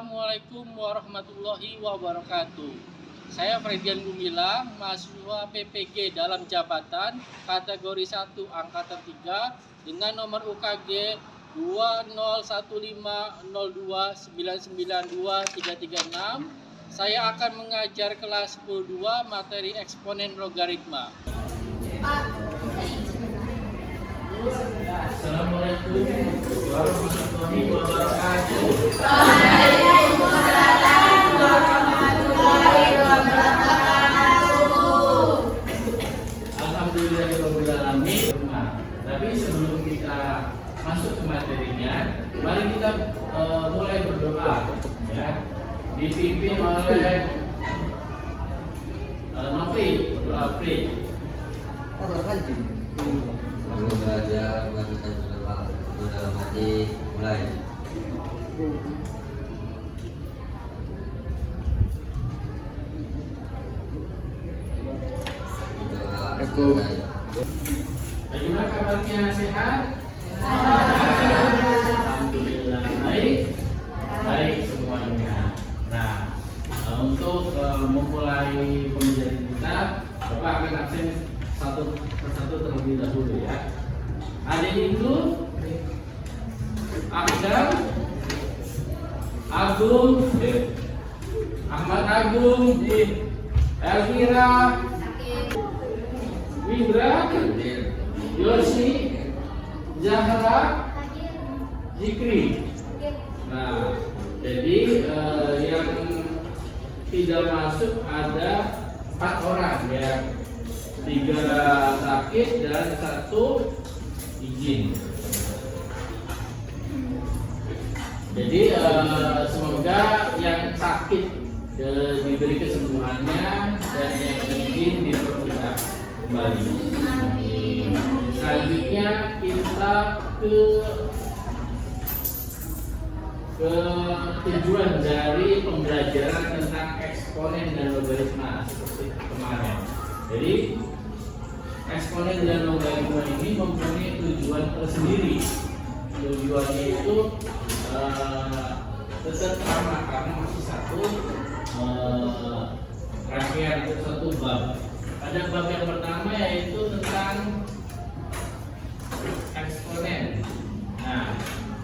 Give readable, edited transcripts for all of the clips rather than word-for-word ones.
Assalamualaikum warahmatullahi wabarakatuh. Saya Fredian Gumilang, mahasiswa PPG dalam jabatan kategori 1 angkatan 3 dengan nomor UKG 20150299236. Saya akan mengajar kelas 10-2 materi eksponen logaritma. Assalamualaikum warahmatullahi wabarakatuh. Waalaikumsalam warahmatullahi wabarakatuh. Alhamdulillahirobbilalamin. Tapi sebelum kita masuk ke materinya, mari kita mulai berdoa, ya. Dipimpin oleh Novi, doa Fri. Lalu belajar melakukan berdoa dalam hati mulai. Bagaimana kabarnya, sehat? Alhamdulillah baik, baik semuanya. Nah, untuk memulai pembelajaran kita, Bapak akan absen satu persatu terlebih dahulu, ya. Adik itu Akdam, Agung, Ahmad Agung, Elvira, Windra, Yosi, Zahra, Zikri. Nah, jadi yang tidak masuk ada 4 orang, ya. 3 sakit dan 1 izin. Jadi semoga yang sakit diberi kesembuhannya dan yang izin dipermudah kembali. Selanjutnya kita ke tujuan dari pembelajaran tentang eksponen dan logaritma seperti kemarin. Jadi eksponen dan logaritma ini mempunyai tujuan tersendiri. Tujuannya itu tetap sama karena masih satu rangkaian, satu bab. Ada bab yang pertama yaitu tentang eksponen. Nah,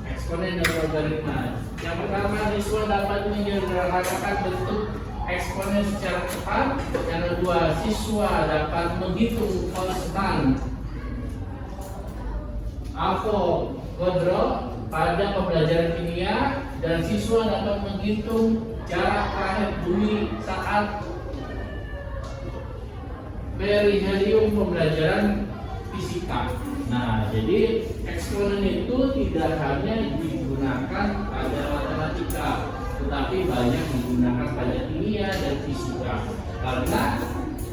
eksponen dan logaritma. Yang pertama, siswa dapat menyederhanakan bentuk eksponen secara cepat. Yang kedua, siswa dapat menghitung konstan Avogadro pada pembelajaran kimia, dan siswa dapat menghitung jarak planet bumi saat perihelium pembelajaran fisika. Nah, jadi eksponen itu tidak hanya digunakan pada matematika, tetapi banyak digunakan pada kimia dan fisika. Karena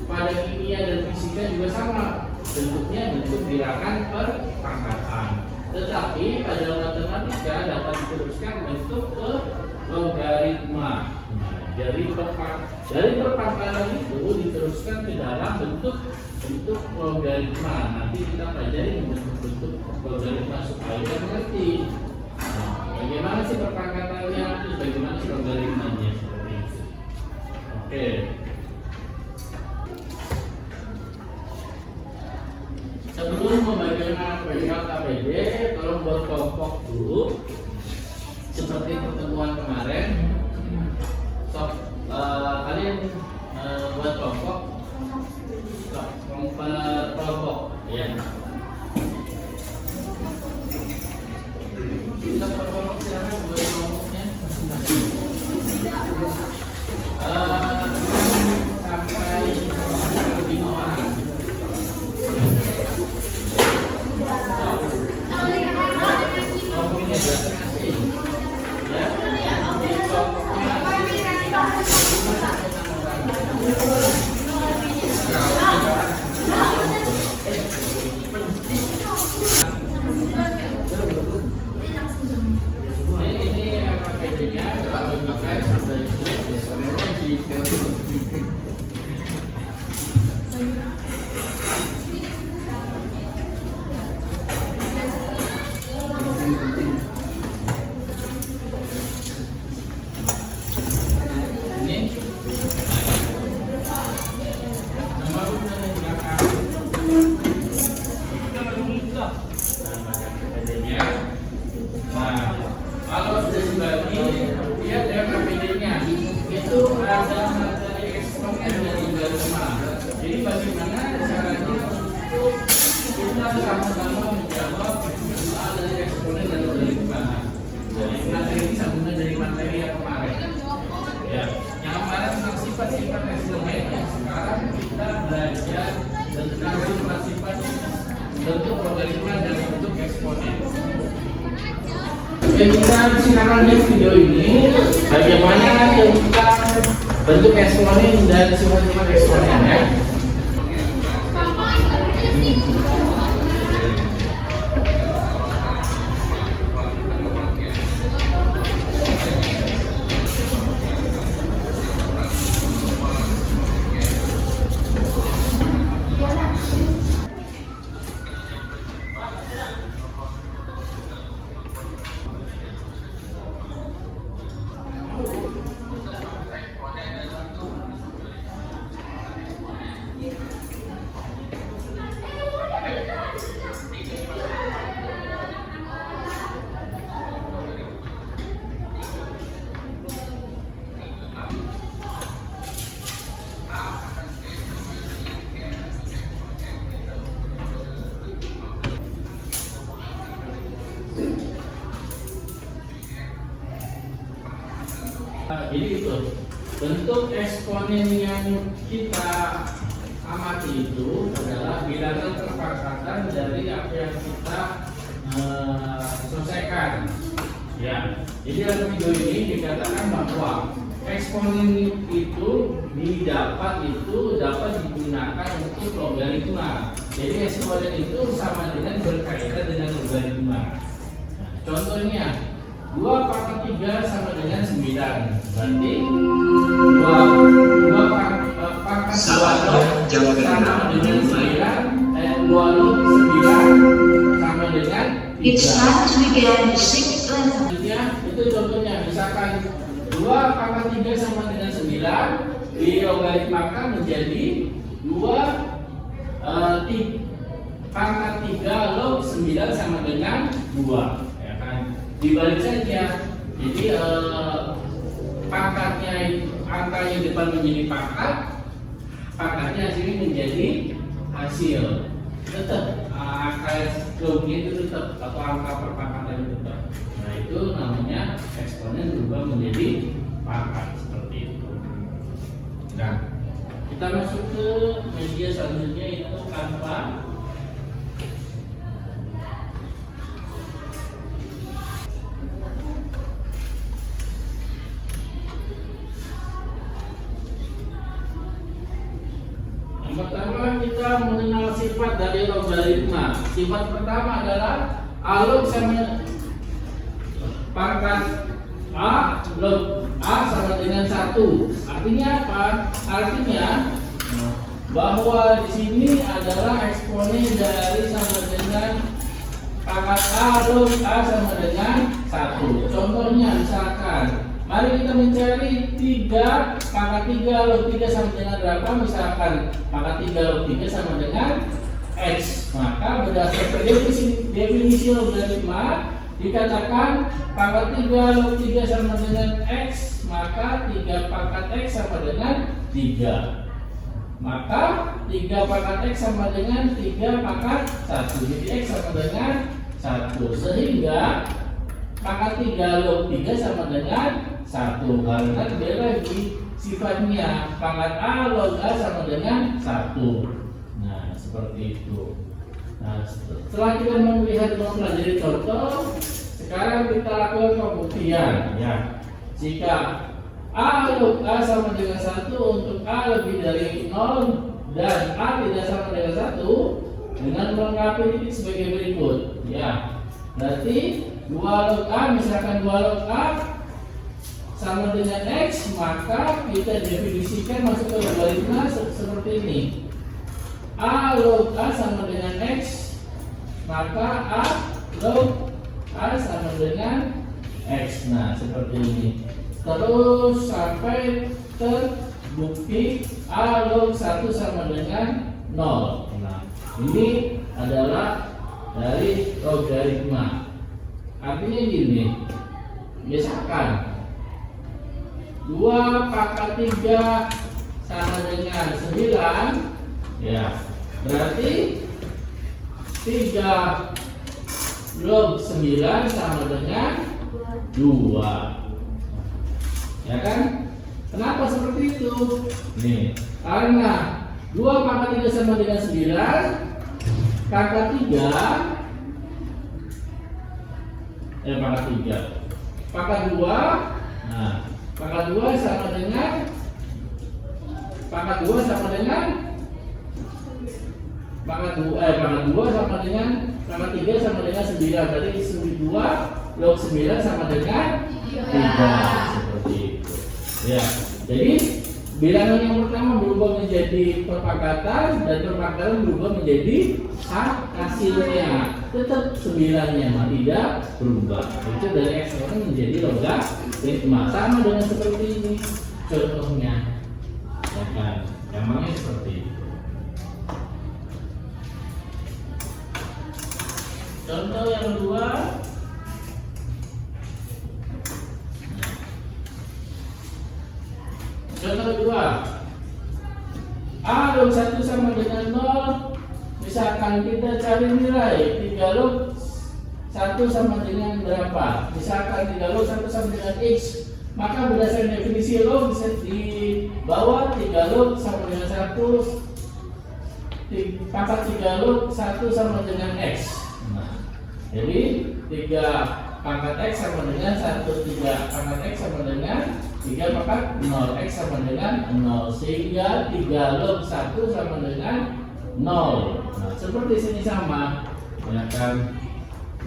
pada kimia dan fisika juga sama, bentuknya bentuk bilangan per pangkatan. Tetapi pada matematika dapat diteruskan bentuk ke logaritma. Dari perpangkatan itu diteruskan ke dalam bentuk logaritma. Nanti kita pelajari bentuk logaritma supaya kita mengerti. Nah, bagaimana sih perpangkatannya, terus bagaimana sih logaritmanya, seperti itu. Oke. Sebelum membagikan perihal KPD, tolong buat kelompok dulu. Seperti pertemuan kemarin, kalian buat kelompok, ya. Kita kelompok silakan buat kelompoknya. Sampai 5 orang. pada materi eksponen dan logaritma. Jadi bagaimana caranya untuk kita sama-sama menjawab soal dari eksponen dan logaritma. Jadi materi ini sambungan dari materi yang kemarin. Ya, yang kemarin tentang sifat-sifat eksponen, yang sekarang kita belajar tentang sifat-sifat bentuk logaritma dan bentuk eksponen. Oke, kita silakan lihat video ini bagaimana tentang bentuk eksponen dan sifat-sifat eksponen ya. Jadi itu bentuk eksponen yang kita amati itu adalah bilangan perpangkatan dari apa yang kita selesaikan. Ya, jadi dalam video ini dikatakan bahwa eksponen itu dapat digunakan untuk logaritma. Jadi eksponen itu sama dengan berkaitan dengan logaritma. Nah, contohnya 2 pangkat 3 sama dengan 9. Berarti 2 pangkat 2 sama dengan 9. 2 log 9 sama dengan 3. It's time to begin the sixth lesson. Itu contohnya, misalkan 2 pangkat 3 sama dengan 9 dilogaritmakan menjadi 2 pangkat 3 log 9 sama dengan 2. Dibalik saja, jadi pangkatnya angka yang depan menjadi pangkat, pangkatnya sini menjadi hasil. Tetap angka lognya itu tetap atau angka perpangkatan itu tetap. Nah itu namanya eksponen berubah menjadi pangkat seperti itu. Nah kita masuk ke media selanjutnya itu Canva. Pertama kita mengenal sifat dari logaritma. Sifat pertama adalah A log sama pangkat A log A sama dengan 1. Artinya apa? Artinya bahwa di sini adalah eksponen dari sama dengan pangkat A log A sama dengan 1. Contohnya misalkan mari kita mencari 3 pangkat 3 log 3 sama dengan berapa? Misalkan pangkat 3 log 3 sama dengan X. Maka berdasarkan definisi logaritma dikatakan pangkat 3 log 3 sama dengan X, maka 3 pangkat X sama dengan 3. Maka 3 pangkat X sama dengan 3 pangkat 1. Jadi X sama dengan 1. Sehingga pangkat 3 log 3 sama dengan 1. Karena kembali lagi sifatnya pangkat A log A sama dengan 1. Nah seperti itu. Nah setelah kita mempelajari contoh, sekarang kita lakukan pembuktian ya. Jika A log A sama dengan 1 untuk A lebih dari 0 dan A tidak sama dengan 1 dengan melengkapi titik sebagai berikut ya. Berarti 2 log A, misalkan 2 log A sama dengan X, maka kita definisikan masuk ke logaritma seperti ini. A log A sama dengan X, maka A log A sama dengan X. Nah seperti ini. Terus sampai terbukti A log 1 sama dengan 0. Nah ini adalah dari logaritma. Artinya gini, misalkan 2 pangkat 3 sama dengan 9. Ya, berarti 3 log 9 sama dengan 2. Ya kan? Kenapa seperti itu? Nih, karena 2 pangkat 3 sama dengan 9, pangkat 3 pangkat 3 pangkat 2. Nah, pangkat 2 sama dengan pangkat 2 sama dengan pangkat 2 sama dengan pangkat 3 sama dengan 9. Berarti 2 log 9 sama dengan 3. Seperti itu. Ya. Jadi bilangan yang pertama berubah menjadi perpangkatan dan perpangkatan berubah menjadi hasilnya. Tetap 9-nya tidak berubah. Itu dari eksponen menjadi logaritma. Sama dengan seperti ini contohnya. Ya kan? Gampangnya seperti itu. Contoh yang kedua, A log 1 sama dengan 0. Misalkan kita cari nilai 3 log 1 sama dengan berapa? Misalkan 3 log 1 sama dengan X. Maka berdasarkan definisi log bisa di bawah 3 log sama dengan 1 pangkat 3 log 1 sama dengan X. Nah, jadi 3 pangkat X sama dengan 1, 3 pangkat X sama dengan 3 pangkat 0, X sama dengan 0, sehingga 3 log 1 sama dengan 0. Nah, seperti sini sama, ya kan?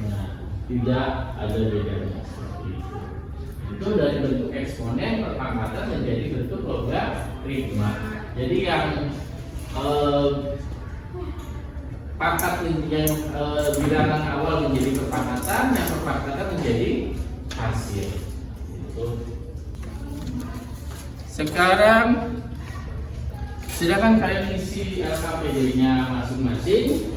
Nah, tidak ada bedanya seperti itu. Itu dari bentuk eksponen perpangkatan menjadi bentuk logaritma. Jadi yang pangkat yang bilangan awal menjadi perpangkatan, yang perpangkatan menjadi hasil. Itu. Sekarang silakan kalian isi LKPD-nya masing-masing.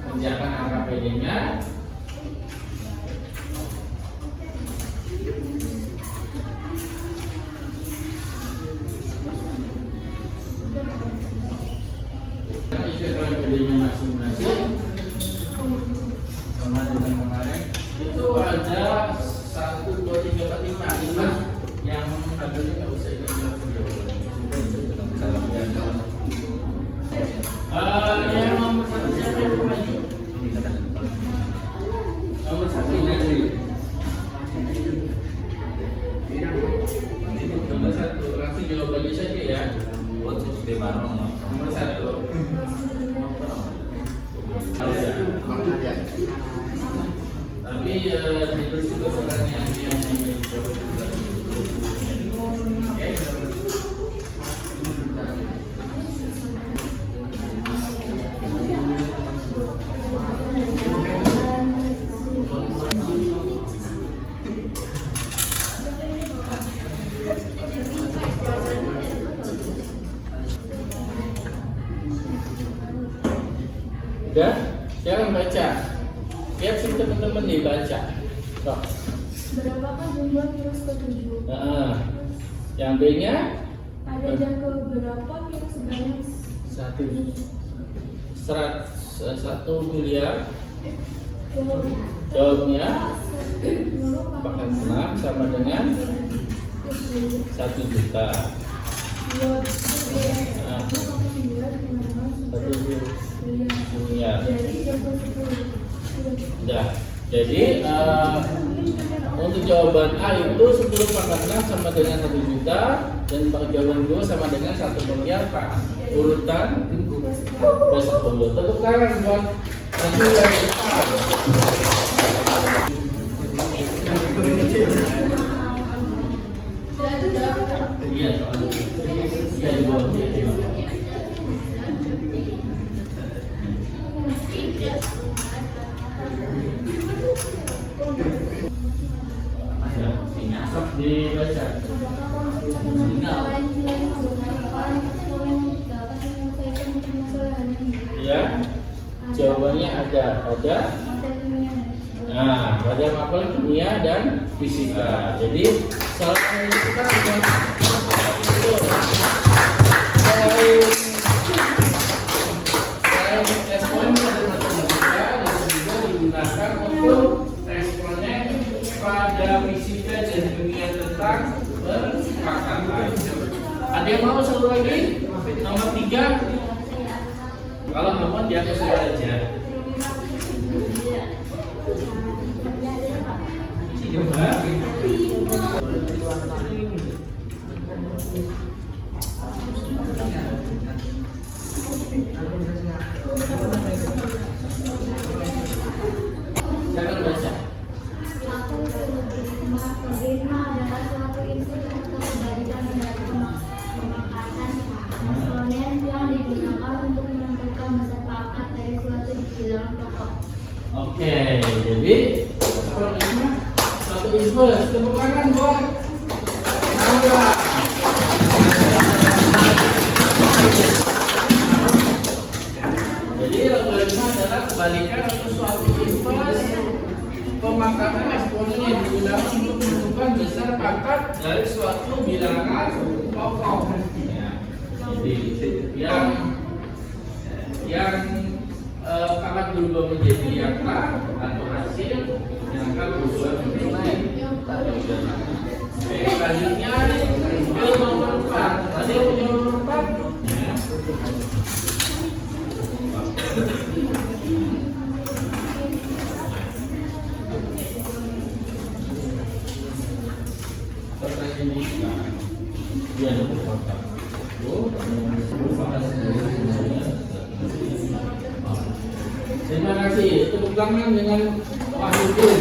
Kerjakan LKPD-nya. Isi LKPD-nya masing-masing. Sama dengan kemarin. Itu ada 1, 2, 3, 4, 5 yang hasilnya nggak usah ingat yang nomor 1 siapa yang maju? Nomor 1 maju. Nomor 1 langsung jawab aja saja ya. Nomor 1. Tapi itu juga sebenarnya yang udah, sekarang baca. Lihat sih teman-teman nih baca. Tuh. Berapakah jumlah virus ke-7? Yang B-nya Pada jam ke-berapa virus sebanyak 1 miliar. Jawabnya apakah 6 sama dengan 1 juta. 1 miliar. Udah. Jadi untuk jawaban A itu 10 pangkat 6 sama dengan 1 juta, dan jawaban 2 sama dengan 1 miliar Pak. Urutan ke-10. Tepuk tangan buat nanti yang iya, iya di bawah dia. Dibaca. Ya, jawabannya ada. Nah, pada mapel kimia dan fisika. Jadi soalnya kita bukan itu. Selain responen pada matematika dan juga digunakan untuk responen pada fisika dan kimia tentang perkakatan. Ada yang mau satu lagi? Nomor 3. Kalau nggak mau dia kasih aja. Coba. Jangan baca. adalah suatu input atau kebalikan dari pemangkatan komponen yang digunakan untuk menentukan masa pangkat dari suatu bilangan pokok. Oke, jadi satu input, tepuk tangan buat Angga. Jadi logaritma adalah kebalikan atau suatu input pemangkatan eksponen yang digunakan untuk menentukan besar pangkat dari suatu bilangan pokok. Ya. Jadi yang pangkat berubah menjadi angka atau hasil yang angka berubah menjadi lain. Selanjutnya nomor 4. Tadi punya nomor 4. Ya. Pertanyaan ini dia nomor 4. Terima kasih. Tepuk tangan dengan Pak Hukum.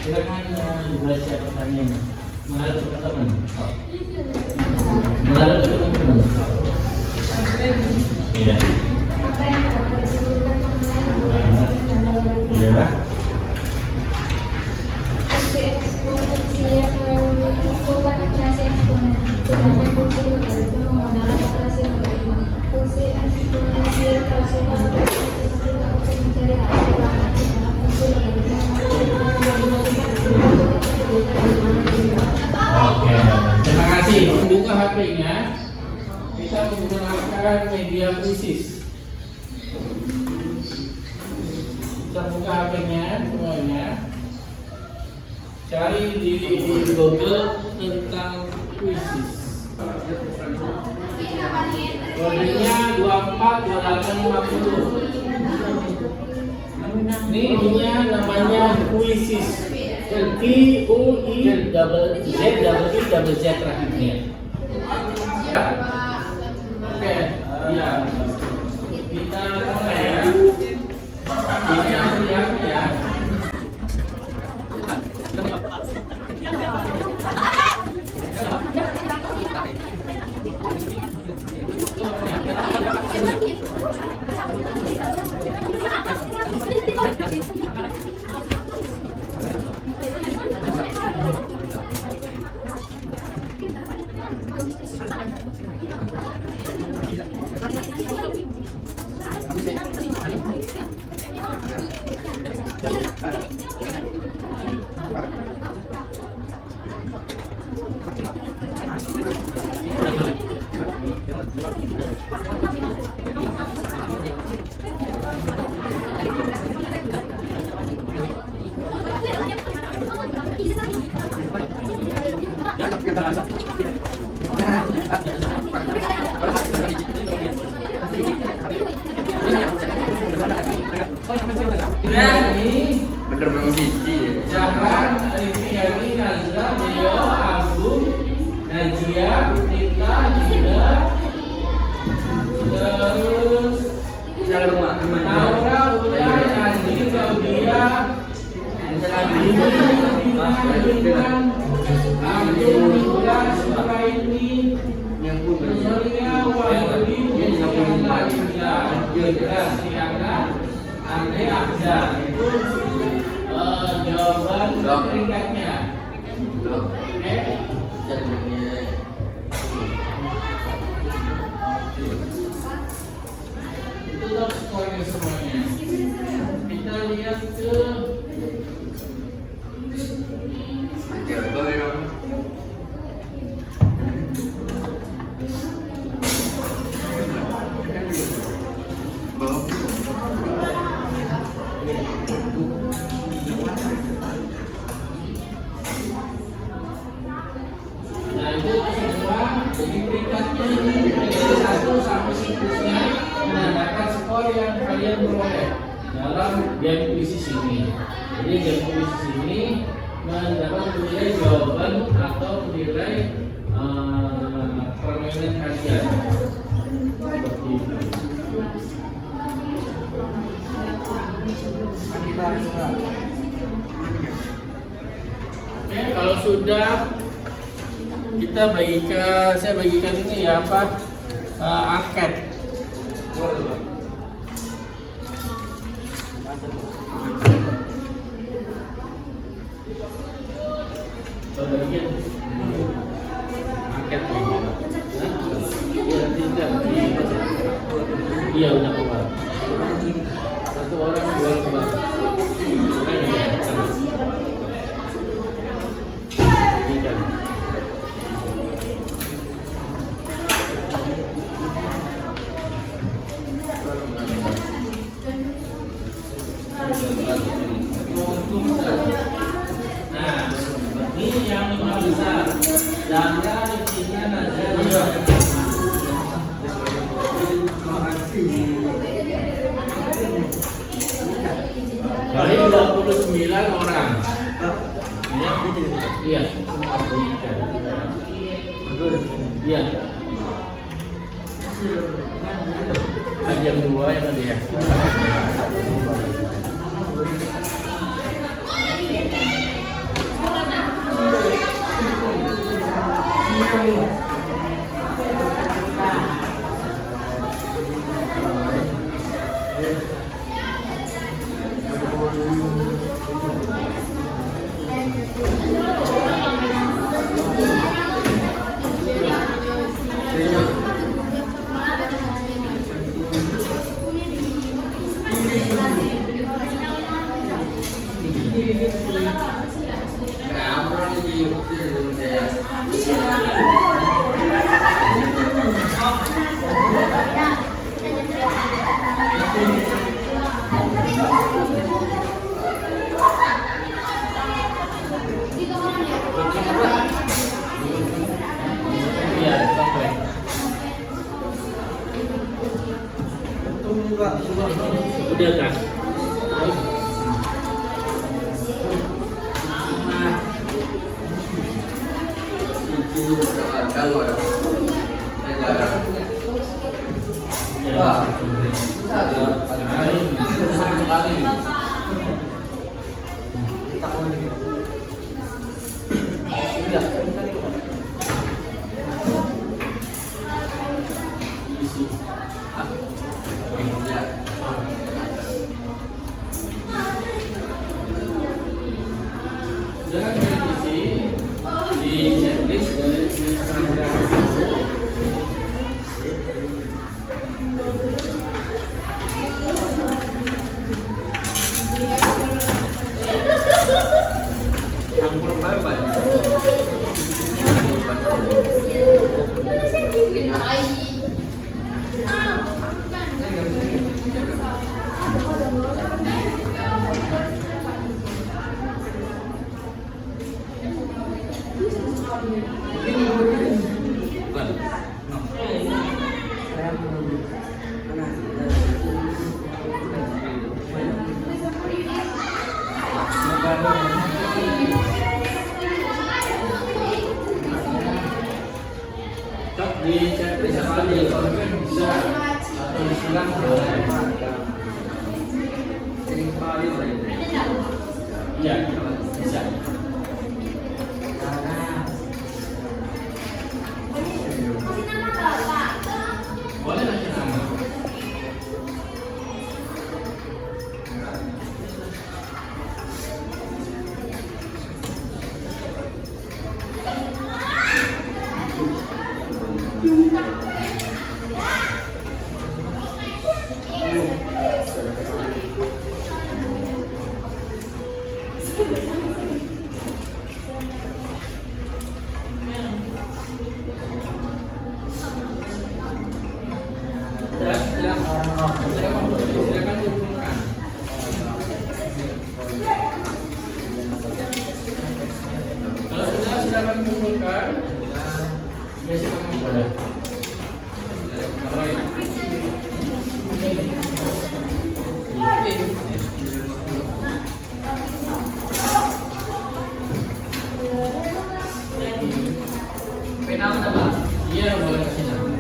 Silakan baca pertanyaannya. Mengarah ke teman. Mengarah ke teman. Iya. Iya. Oke, terima kasih. Buka HP-nya. Kita menggunakan media krisis. Kita buka HP-nya semuanya. Cari di Google tentang krisis. Kodenya 242850. Ini namanya krisis. QUIZZ terakhirnya. Oke, ya. Kita mulai ya. Ini yang ya. Ini bener memang sisi. Jangan Rifiyani, Nazra, Deo, Agung, Najia, Tita, Gina, terus Naura, Ulay, Nandi, Claudia, jawaban peringkatnya. Oke. Itu top skornya semuanya. Kita lihat ke nah itu semua jadi peringkatnya ini dari 1 sampai siklusnya menandakan skor yang kalian peroleh dalam game kuisis ini. Jadi game kuisis ini mendapat menilai jawaban atau menilai permainan kalian. Seperti itu. Oke, kalau sudah kita saya bagikan ini ya apa angket. Bagian angket ini. Iya, tidak. Iya, udah keluar. Satu orang dua keluar. Nah, ini yang 5 besar. Jangan isinya Nazaria. Dari 29 orang. Iya. Iya. Yang 2 yang tadi ya. Udah kan? Jangan berisi di checklist dari di checklist apa aja bisa atau disilang boleh. Iya, bisa. Boleh kasih nama. Silakan kumpulkan. Kalau sudah silakan kumpulkan. Ya silakan boleh. Pena apa? Iya boleh kasih nama.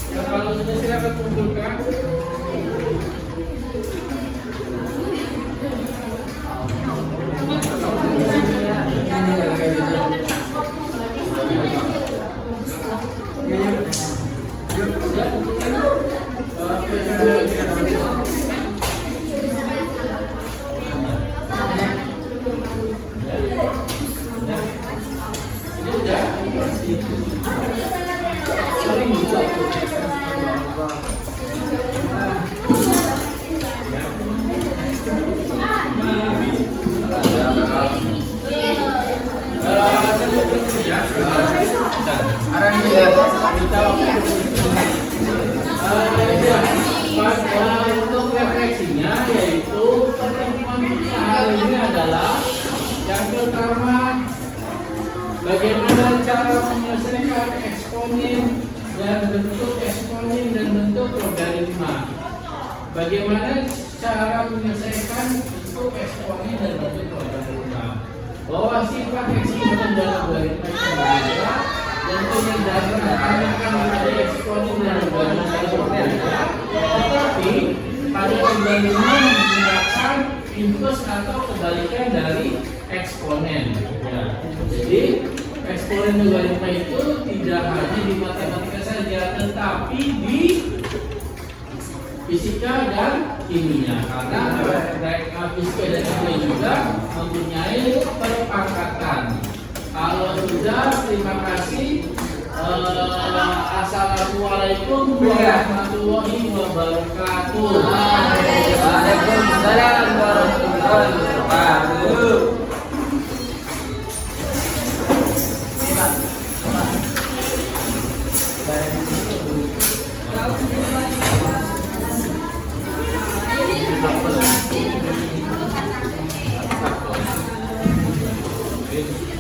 Silakan kalau sudah silakan kumpulkan. Untuk refleksinya yaitu pertemuan kita hari ini adalah yang pertama, bagaimana cara menyelesaikan eksponen dan bentuk eksponen dan bentuk logaritma. Bagaimana cara menyelesaikan bentuk eksponen dan bentuk logaritma. Bahwa sifat eksponen dan logaritma itu berbeda dan penyadaran akan ada eksponen dan logaritma itu berbeda. Tetapi pada logaritma menggunakan inverse atau kebalikan dari eksponen. Ya. Jadi eksponen logaritma itu tidak hanya di matematika saja, tetapi di fisika dan kimia. Karena fisika dan kimia juga mempunyai perpangkatan. Kalau sudah, terima kasih. Assalamualaikum warahmatullahi wabarakatuh. Waalaikumsalam warahmatullahi wabarakatuh. Thank you.